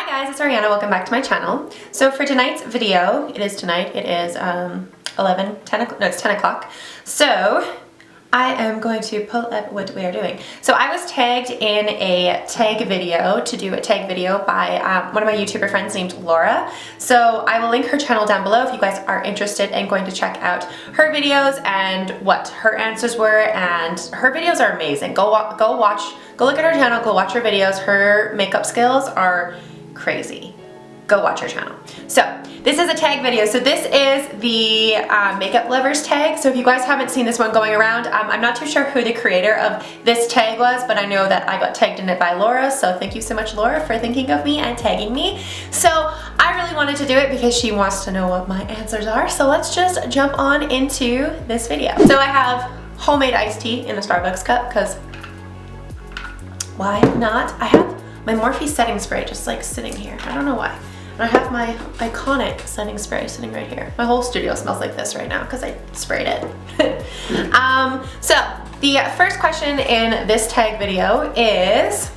Hi guys, it's Ariana. Welcome back to my channel. So for tonight's video, it is 10 o'clock. So I am going to pull up what we are doing. So I was tagged in a tag video to do a tag video by one of my YouTuber friends named Laura. So I will link her channel down below if you guys are interested in going to check out her videos and what her answers were. And her videos are amazing. Go look at her channel, go watch her videos. Her makeup skills are crazy. Go watch her channel. So this is a tag video. So this is the makeup lovers tag. So if you guys haven't seen this one going around, I'm not too sure who the creator of this tag was, but I know that I got tagged in it by Laura. So thank you so much, Laura, for thinking of me and tagging me. So I really wanted to do it because she wants to know what my answers are. So let's just jump on into this video. So I have homemade iced tea in a Starbucks cup because why not? I have my Morphe setting spray just like sitting here. I don't know why. And I have my iconic setting spray sitting right here. My whole studio smells like this right now because I sprayed it. So the first question in this tag video is,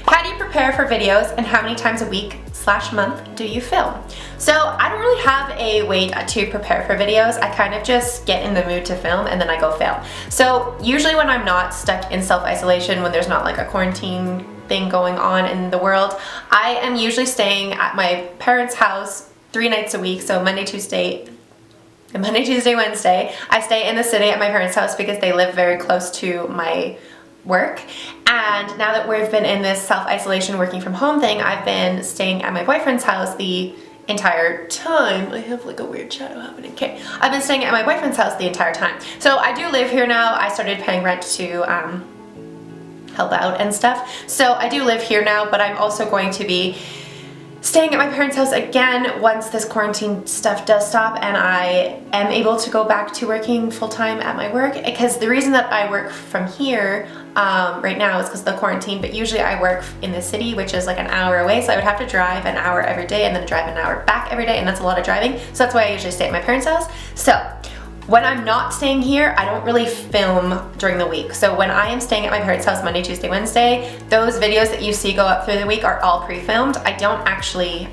how do you prepare for videos and how many times a week / month do you film? So I don't really have a way to prepare for videos. I kind of just get in the mood to film and then I go film. So usually when I'm not stuck in self-isolation, when there's not like a quarantine thing going on in the world, I am usually staying at my parents' house 3 nights a week. So Monday, Tuesday, Wednesday. I stay in the city at my parents' house because they live very close to my work. And now that we've been in this self-isolation working from home thing, I've been staying at my boyfriend's house the entire time. I have like a weird shadow happening. Okay, I've been staying at my boyfriend's house the entire time. So I do live here now. I started paying rent to help out and stuff. So I do live here now, but I'm also going to be staying at my parents' house again once this quarantine stuff does stop and I am able to go back to working full-time at my work. Because the reason that I work from here right now is because of the quarantine, but usually I work in the city, which is like an hour away, so I would have to drive an hour every day and then drive an hour back every day, and that's a lot of driving. So that's why I usually stay at my parents' house. So when I'm not staying here, I don't really film during the week. So when I am staying at my parents' house Monday, Tuesday, Wednesday, those videos that you see go up through the week are all pre-filmed. I don't actually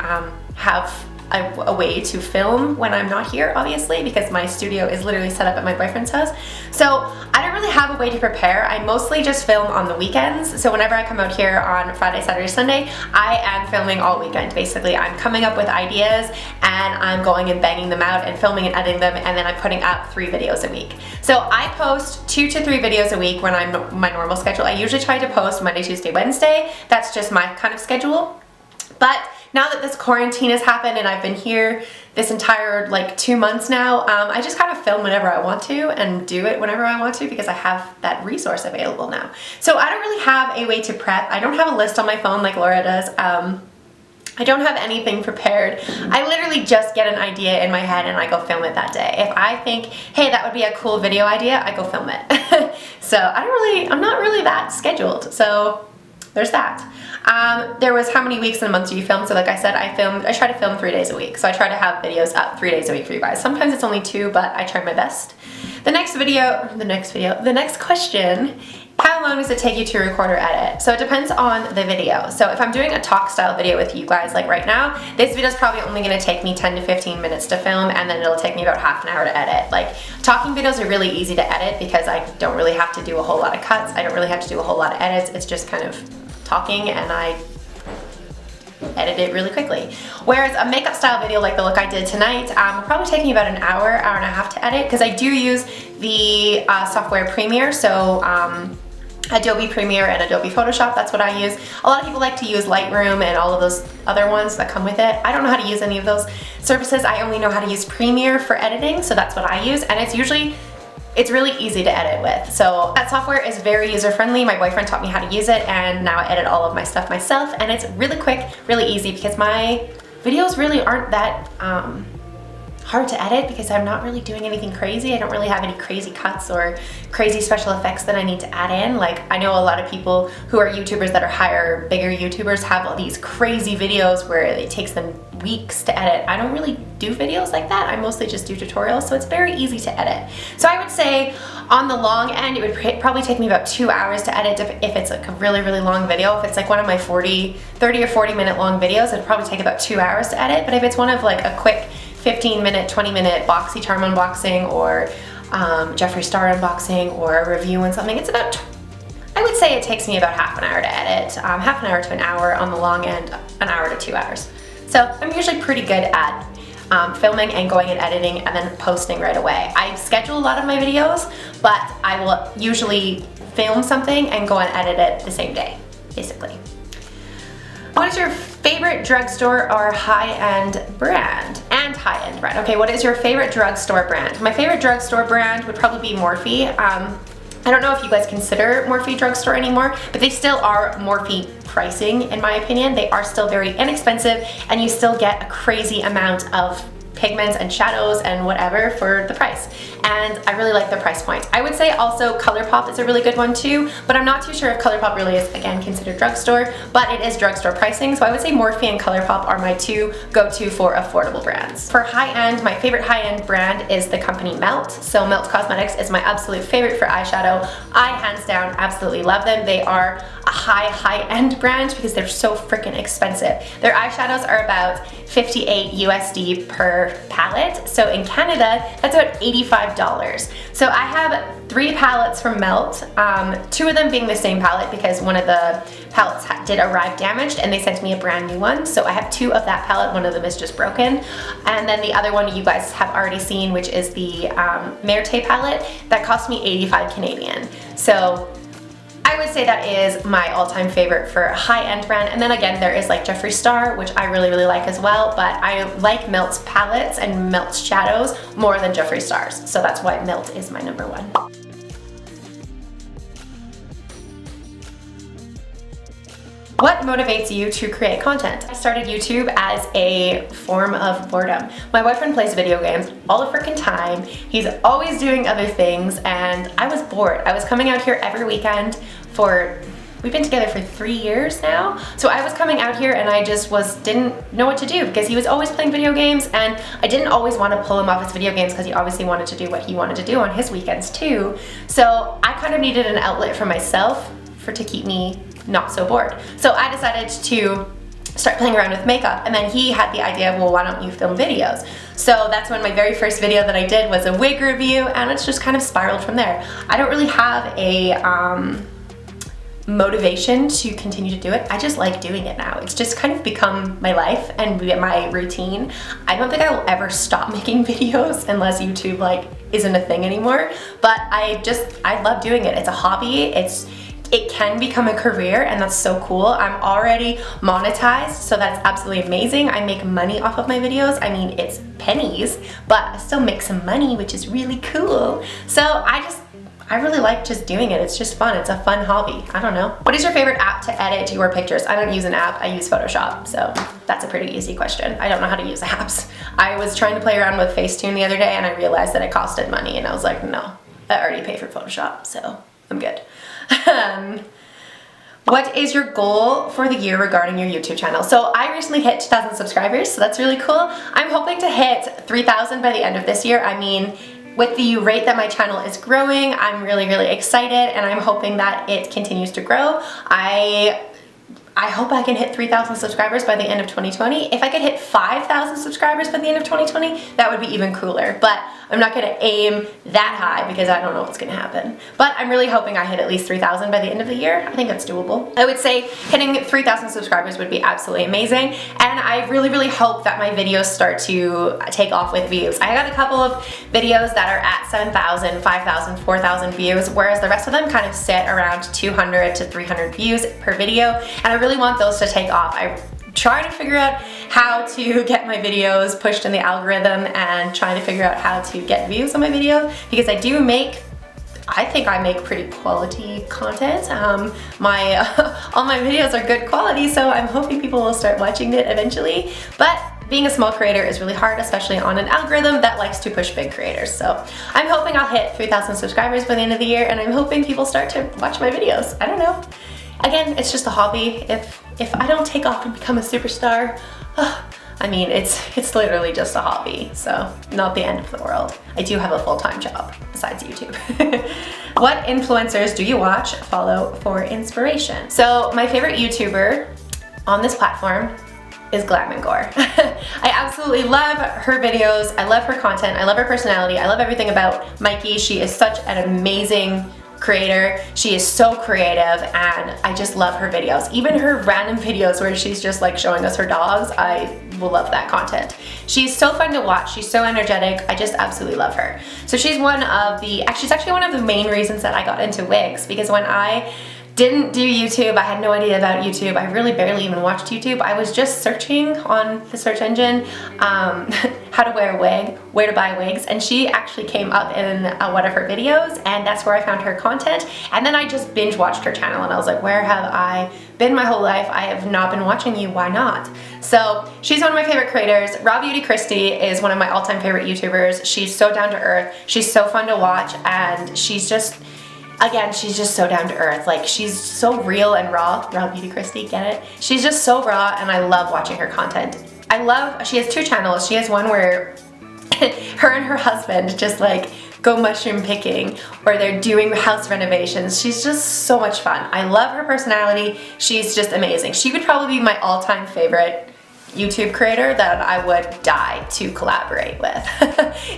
have a way to film when I'm not here, obviously, because my studio is literally set up at my boyfriend's house. So I don't really have a way to prepare. I mostly just film on the weekends. So whenever I come out here on Friday, Saturday, Sunday, I am filming all weekend. Basically, I'm coming up with ideas and I'm going and banging them out and filming and editing them, and then I'm putting up 3 videos a week. So I post 2 to 3 videos a week when I'm my normal schedule. I usually try to post Monday, Tuesday, Wednesday. That's just my kind of schedule. But now that this quarantine has happened and I've been here this entire like 2 months now, I just kind of film whenever I want to and do it whenever I want to because I have that resource available now. So I don't really have a way to prep. I don't have a list on my phone like Laura does. I don't have anything prepared. I literally just get an idea in my head and I go film it that day. If I think, hey, that would be a cool video idea, I go film it. So I'm not really that scheduled. So there's that. There was how many weeks in a month do you film? So like I said, I try to film 3 days a week. So I try to have videos up 3 days a week for you guys. Sometimes it's only 2, but I try my best. The next question, how long does it take you to record or edit? So it depends on the video. So if I'm doing a talk style video with you guys like right now, this video is probably only going to take me 10 to 15 minutes to film, and then it'll take me about half an hour to edit. Like talking videos are really easy to edit because I don't really have to do a whole lot of cuts. I don't really have to do a whole lot of edits. It's just kind of talking and I edit it really quickly. Whereas a makeup style video like the look I did tonight will probably take me about an hour and a half to edit because I do use the software Premiere. So Adobe Premiere and Adobe Photoshop, that's what I use. A lot of people like to use Lightroom and all of those other ones that come with it. I don't know how to use any of those services. I only know how to use Premiere for editing, so that's what I use, and it's really easy to edit with. So that software is very user-friendly. My boyfriend taught me how to use it, and now I edit all of my stuff myself, and it's really quick, really easy because my videos really aren't that hard to edit because I'm not really doing anything crazy. I don't really have any crazy cuts or crazy special effects that I need to add in. Like, I know a lot of people who are YouTubers that are higher, bigger YouTubers have all these crazy videos where it takes them weeks to edit. I don't really do videos like that. I mostly just do tutorials, so it's very easy to edit. So I would say on the long end, it would probably take me about 2 hours to edit if it's like a really, really long video. If it's like one of my 30 or 40 minute long videos, it'd probably take about 2 hours to edit. But if it's one of like a quick 15-minute, 20-minute BoxyCharm unboxing or Jeffree Star unboxing or a review on something, it's about, I would say it takes me about half an hour to edit, half an hour to an hour on the long end, an hour to 2 hours. So I'm usually pretty good at filming and going and editing and then posting right away. I schedule a lot of my videos, but I will usually film something and go and edit it the same day, basically. What is your favorite drugstore or high-end brand? And high-end brand. Okay, what is your favorite drugstore brand? My favorite drugstore brand would probably be Morphe. I don't know if you guys consider Morphe drugstore anymore, but they still are Morphe pricing in my opinion. They are still very inexpensive and you still get a crazy amount of pigments and shadows and whatever for the price. And I really like the price point. I would say also ColourPop is a really good one too, but I'm not too sure if ColourPop really is, again, considered drugstore, but it is drugstore pricing. So I would say Morphe and ColourPop are my two go-to for affordable brands. For high-end, my favorite high-end brand is the company Melt. So Melt Cosmetics is my absolute favorite for eyeshadow. I, hands down, absolutely love them. They are a high-end brand because they're so freaking expensive. Their eyeshadows are about 58 USD per palette. So in Canada, that's about $85. So I have 3 palettes from Melt, 2 of them being the same palette because one of the palettes did arrive damaged and they sent me a brand new one. So I have 2 of that palette, one of them is just broken. And then the other one you guys have already seen, which is the Merte palette, that cost me 85 Canadian. So I would say that is my all-time favorite for a high-end brand. And then again, there is like Jeffree Star, which I really, really like as well, but I like Melt's palettes and Melt's shadows more than Jeffree Star's. So that's why Melt is my number 1. What motivates you to create content? I started YouTube as a form of boredom. My boyfriend plays video games all the freaking time. He's always doing other things and I was bored. I was coming out here every weekend we've been together for 3 years now. So I was coming out here and I just didn't know what to do because he was always playing video games and I didn't always want to pull him off his video games because he obviously wanted to do what he wanted to do on his weekends too. So I kind of needed an outlet for myself to keep me not so bored. So I decided to start playing around with makeup and then he had the idea of, well, why don't you film videos? So that's when my very first video that I did was a wig review and it's just kind of spiraled from there. I don't really have a motivation to continue to do it. I just like doing it now. It's just kind of become my life and my routine. I don't think I will ever stop making videos unless YouTube like isn't a thing anymore, but I love doing it. It's a hobby. It can become a career and that's so cool. I'm already monetized, so that's absolutely amazing. I make money off of my videos. I mean, it's pennies, but I still make some money, which is really cool. So I really like just doing it. It's just fun. It's a fun hobby. I don't know. What is your favorite app to edit your pictures? I don't use an app. I use Photoshop. So that's a pretty easy question. I don't know how to use apps. I was trying to play around with Facetune the other day and I realized that it costed money and I was like, no, I already paid for Photoshop, so I'm good. What is your goal for the year regarding your YouTube channel? So I recently hit 2,000 subscribers, so that's really cool. I'm hoping to hit 3,000 by the end of this year. I mean, with the rate that my channel is growing, I'm really, really excited and I'm hoping that it continues to grow. I hope I can hit 3,000 subscribers by the end of 2020. If I could hit 5,000 subscribers by the end of 2020, that would be even cooler. But I'm not gonna aim that high because I don't know what's gonna happen. But I'm really hoping I hit at least 3,000 by the end of the year. I think that's doable. I would say hitting 3,000 subscribers would be absolutely amazing. And I really, really hope that my videos start to take off with views. I got a couple of videos that are at 7,000, 5,000, 4,000 views, whereas the rest of them kind of sit around 200 to 300 views per video. And I really want those to take off. I'm trying to figure out how to get my videos pushed in the algorithm and trying to figure out how to get views on my video because I think I make pretty quality content. All my videos are good quality, so I'm hoping people will start watching it eventually. But being a small creator is really hard, especially on an algorithm that likes to push big creators. So I'm hoping I'll hit 3,000 subscribers by the end of the year, and I'm hoping people start to watch my videos. I don't know. Again, it's just a hobby. If I don't take off and become a superstar, I mean, it's literally just a hobby, so not the end of the world. I do have a full-time job besides YouTube. What influencers do you watch, follow for inspiration? So my favorite YouTuber on this platform is Glam and Gore. I absolutely love her videos. I love her content. I love her personality. I love everything about Mikey. She is such an amazing creator. She is so creative, and I just love her videos. Even her random videos where she's just like showing us her dogs, I will love that content. She's so fun to watch. She's so energetic. I just absolutely love her. So she's she's actually one of the main reasons that I got into wigs, because when I didn't do YouTube, I had no idea about YouTube. I really barely even watched YouTube. I was just searching on the search engine how to wear a wig, where to buy wigs, and she actually came up in one of her videos, and that's where I found her content. And then I just binge watched her channel, and I was like, where have I been my whole life? I have not been watching you, why not? So she's one of my favorite creators. Raw Beauty Christy is one of my all-time favorite YouTubers. She's so down to earth, she's so fun to watch, and she's just so down to earth. Like, she's so real and raw. Raw Beauty Christy, get it? She's just so raw, and I love watching her content. She has two channels. She has one where her and her husband just like go mushroom picking, or they're doing house renovations. She's just so much fun. I love her personality. She's just amazing. She would probably be my all-time favorite YouTube creator that I would die to collaborate with.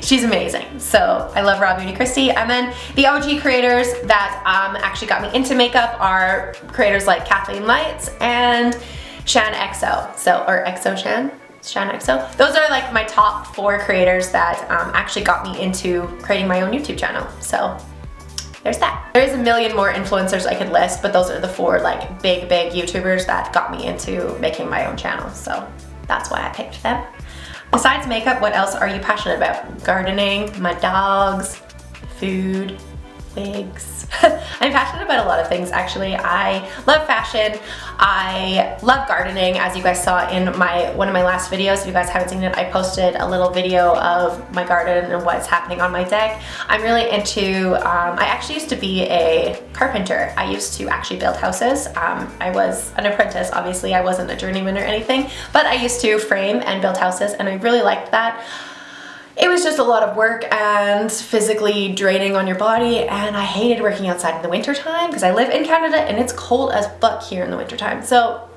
She's amazing. So I love Raw Beauty Christy. And then the OG creators that actually got me into makeup are creators like Kathleen Lights and Shan XO. Or XO Shan? Shan XO. Those are like my top 4 creators that actually got me into creating my own YouTube channel. So there's that. There's a million more influencers I could list, but those are the 4 like big YouTubers that got me into making my own channel. So that's why I picked them. Besides makeup, what else are you passionate about? Gardening, my dogs, food, wigs. I'm passionate about a lot of things, actually. I love fashion. I love gardening, as you guys saw in one of my last videos. If you guys haven't seen it, I posted a little video of my garden and what's happening on my deck. I'm really into, I actually used to be a carpenter. I used to actually build houses. I was an apprentice, obviously. I wasn't a journeyman or anything, but I used to frame and build houses, and I really liked that. It was just a lot of work and physically draining on your body, and I hated working outside in the winter time because I live in Canada and it's cold as fuck here in the winter time. So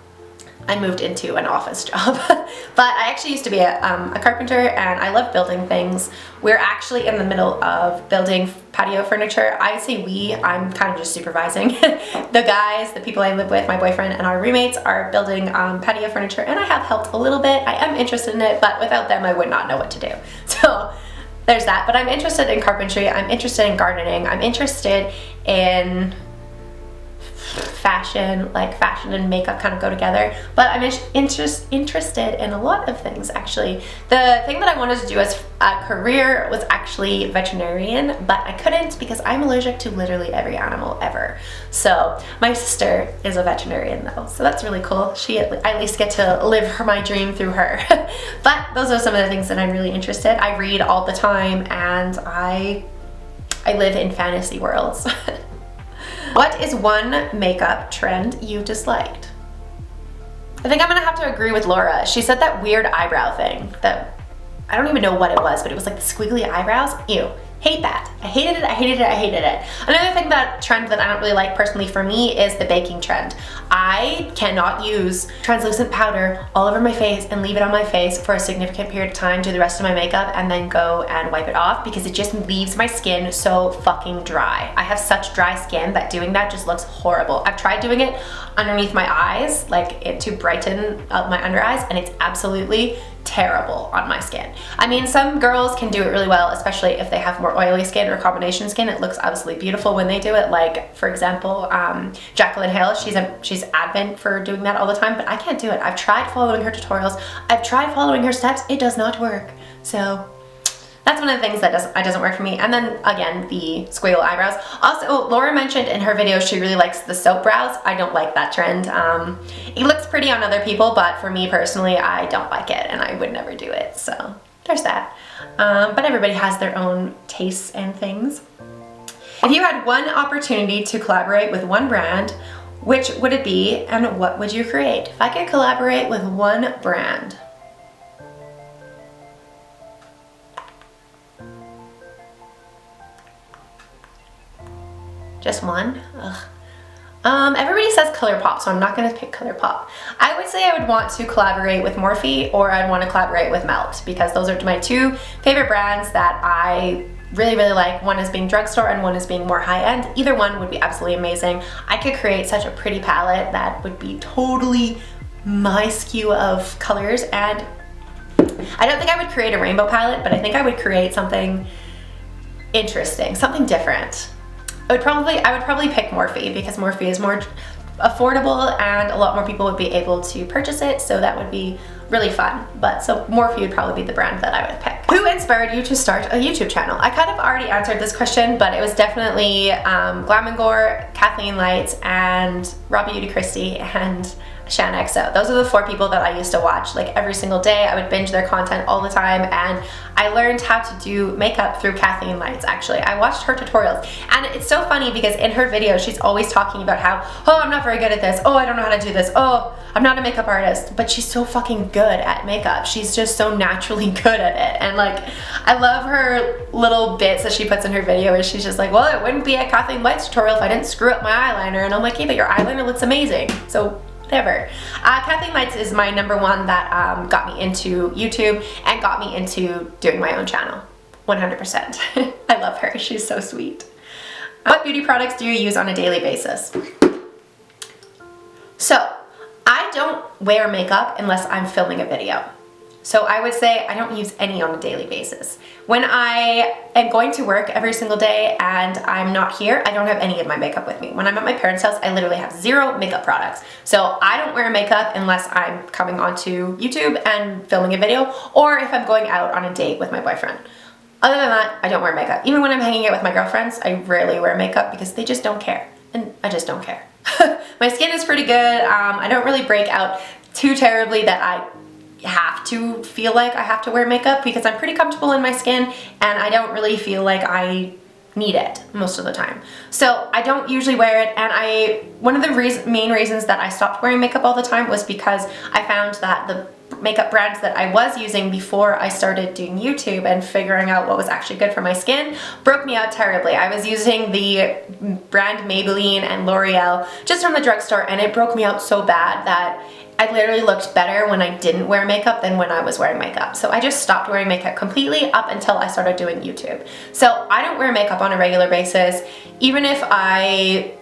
I moved into an office job. But I actually used to be a carpenter, and I love building things. We're actually in the middle of building patio furniture. I say we, I'm kind of just supervising. The people I live with, my boyfriend and our roommates, are building patio furniture, and I have helped a little bit. I am interested in it, but without them I would not know what to do. So there's that. But I'm interested in carpentry, I'm interested in gardening, I'm interested in fashion, like fashion and makeup kind of go together, but I'm interested in a lot of things, actually. The thing that I wanted to do as a career was actually veterinarian, but I couldn't because I'm allergic to literally every animal ever. So my sister is a veterinarian though, so that's really cool. I at least get to live my dream through her. But those are some of the things that I'm really interested. I read all the time, and I live in fantasy worlds. What is one makeup trend you disliked? I think I'm gonna have to agree with Laura. She said that weird eyebrow thing that I don't even know what it was, but it was like the squiggly eyebrows. Ew. Hate that. I hated it, I hated it, I hated it. Another thing, trend that I don't really like personally for me is the baking trend. I cannot use translucent powder all over my face and leave it on my face for a significant period of time, do the rest of my makeup, and then go and wipe it off, because it just leaves my skin so fucking dry. I have such dry skin that doing that just looks horrible. I've tried doing it underneath my eyes, like to brighten up my under eyes, and it's absolutely terrible on my skin. I mean, some girls can do it really well, especially if they have more oily skin or combination skin. It looks absolutely beautiful when they do it. Like, for example, Jaclyn Hill, she's advent for doing that all the time, but I can't do it. I've tried following her tutorials. I've tried following her steps. It does not work. So that's one of the things that doesn't work for me. And then again, the squiggle eyebrows. Also, Laura mentioned in her video she really likes the soap brows. I don't like that trend. It looks pretty on other people, but for me personally, I don't like it and I would never do it. So there's that. But everybody has their own tastes and things. If you had one opportunity to collaborate with one brand, which would it be and what would you create? If I could collaborate with one brand. Just one? Ugh. Everybody says ColourPop, so I'm not gonna pick ColourPop. I would say I would want to collaborate with Morphe, or I'd want to collaborate with Melt, because those are my two favorite brands that I really like. One is being drugstore and one is being more high-end. Either one would be absolutely amazing. I could create such a pretty palette that would be totally my skew of colors, and I don't think I would create a rainbow palette, but I think I would create something interesting, something different. I would probably pick Morphe, because Morphe is more affordable and a lot more people would be able to purchase it, so that would be really fun. But so Morphe would probably be the brand that I would pick. Who inspired you to start a YouTube channel? I kind of already answered this question, but it was definitely Glam and Gore, Kathleen Lights, and Robbie Beauty Christie, and Shan XO. Those are the 4 people that I used to watch like every single day. I would binge their content all the time, and I learned how to do makeup through Kathleen Lights. Actually, I watched her tutorials, and it's so funny because in her videos she's always talking about how, oh, I'm not very good at this, oh, I don't know how to do this, oh, I'm not a makeup artist, but she's so fucking good at makeup. She's just so naturally good at it. And like, I love her little bits that she puts in her video where she's just like, well, it wouldn't be a Kathleen Lights tutorial if I didn't screw up my eyeliner. And I'm like, hey, but your eyeliner looks amazing, so whatever. Kathleen Lights is my number one that got me into YouTube and got me into doing my own channel, 100%. I love her, she's so sweet. What beauty products do you use on a daily basis? So, I don't wear makeup unless I'm filming a video. So I would say I don't use any on a daily basis. When I am going to work every single day and I'm not here, I don't have any of my makeup with me. When I'm at my parents' house, I literally have 0 makeup products. So I don't wear makeup unless I'm coming onto YouTube and filming a video, or if I'm going out on a date with my boyfriend. Other than that, I don't wear makeup. Even when I'm hanging out with my girlfriends, I rarely wear makeup because they just don't care. And I just don't care. My skin is pretty good. I don't really break out too terribly that I have to feel like I have to wear makeup, because I'm pretty comfortable in my skin and I don't really feel like I need it most of the time. So I don't usually wear it, and one of the main reasons that I stopped wearing makeup all the time was because I found that the makeup brands that I was using before I started doing YouTube and figuring out what was actually good for my skin broke me out terribly. I was using the brand Maybelline and L'Oreal just from the drugstore, and it broke me out so bad that I literally looked better when I didn't wear makeup than when I was wearing makeup. So I just stopped wearing makeup completely up until I started doing YouTube. So I don't wear makeup on a regular basis. Even if I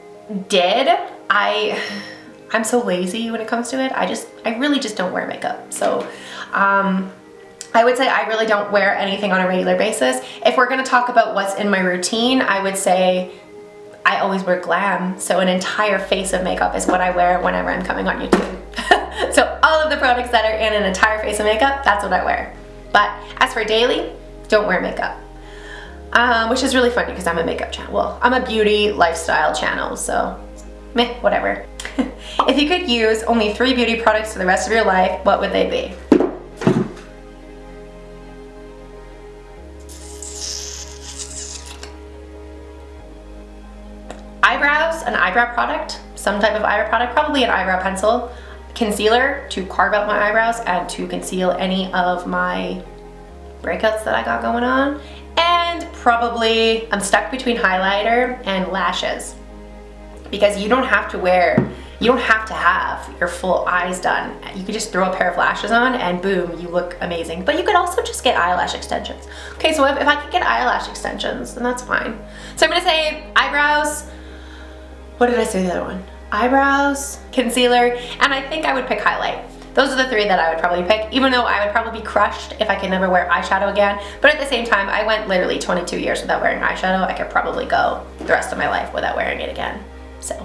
did, I'm so lazy when it comes to it. I really just don't wear makeup. So I would say I really don't wear anything on a regular basis. If we're gonna talk about what's in my routine, I would say I always wear glam. So an entire face of makeup is what I wear whenever I'm coming on YouTube. So all of the products that are in an entire face of makeup, that's what I wear. But as for daily, don't wear makeup. Which is really funny because I'm a makeup channel. Well, I'm a beauty lifestyle channel, so meh, whatever. If you could use only 3 beauty products for the rest of your life, what would they be? Eyebrows, an eyebrow product, some type of eyebrow product, probably an eyebrow pencil, concealer to carve out my eyebrows and to conceal any of my breakouts that I got going on, and probably, I'm stuck between highlighter and lashes, because you don't have to have your full eyes done. You could just throw a pair of lashes on and boom, you look amazing. But you could also just get eyelash extensions. Okay, so if I could get eyelash extensions, then that's fine. So I'm gonna say eyebrows. What did I say the other one? Eyebrows, concealer, and I think I would pick highlight. Those are the 3 that I would probably pick, even though I would probably be crushed if I could never wear eyeshadow again. But at the same time, I went literally 22 years without wearing eyeshadow. I could probably go the rest of my life without wearing it again. So,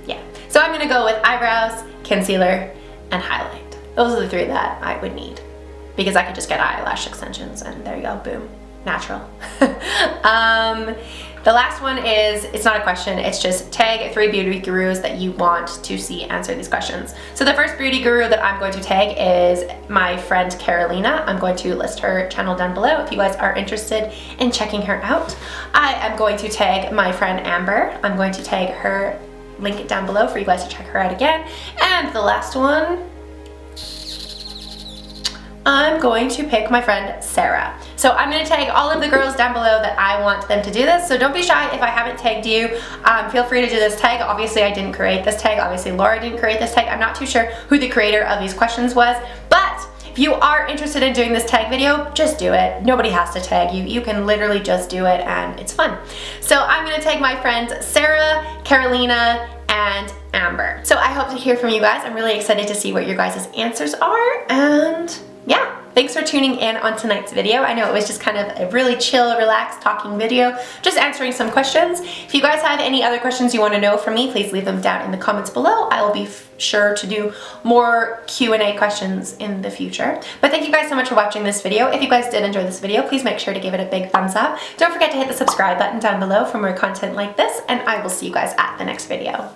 yeah. So I'm gonna go with eyebrows, concealer, and highlight. Those are the 3 that I would need. because I could just get eyelash extensions and there you go, boom, natural. The last one is, it's not a question, it's just tag 3 beauty gurus that you want to see answer these questions. So the first beauty guru that I'm going to tag is my friend Carolina. I'm going to list her channel down below if you guys are interested in checking her out. I am going to tag my friend Amber. I'm going to tag her, link it down below for you guys to check her out again. And the last one, I'm going to pick my friend Sarah. So I'm going to tag all of the girls down below that I want them to do this. So don't be shy if I haven't tagged you. Feel free to do this tag. Obviously I didn't create this tag. Obviously Laura didn't create this tag. I'm not too sure who the creator of these questions was, but if you are interested in doing this tag video, just do it. Nobody has to tag you. You can literally just do it and it's fun. So I'm going to tag my friends Sarah, Carolina, and Amber. So I hope to hear from you guys. I'm really excited to see what your guys' answers are, and yeah, thanks for tuning in on tonight's video. I know it was just kind of a really chill, relaxed talking video, just answering some questions. If you guys have any other questions you want to know from me, please leave them down in the comments below. I will be sure to do more Q&A questions in the future. But thank you guys so much for watching this video. If you guys did enjoy this video, please make sure to give it a big thumbs up. Don't forget to hit the subscribe button down below for more content like this, and I will see you guys at the next video.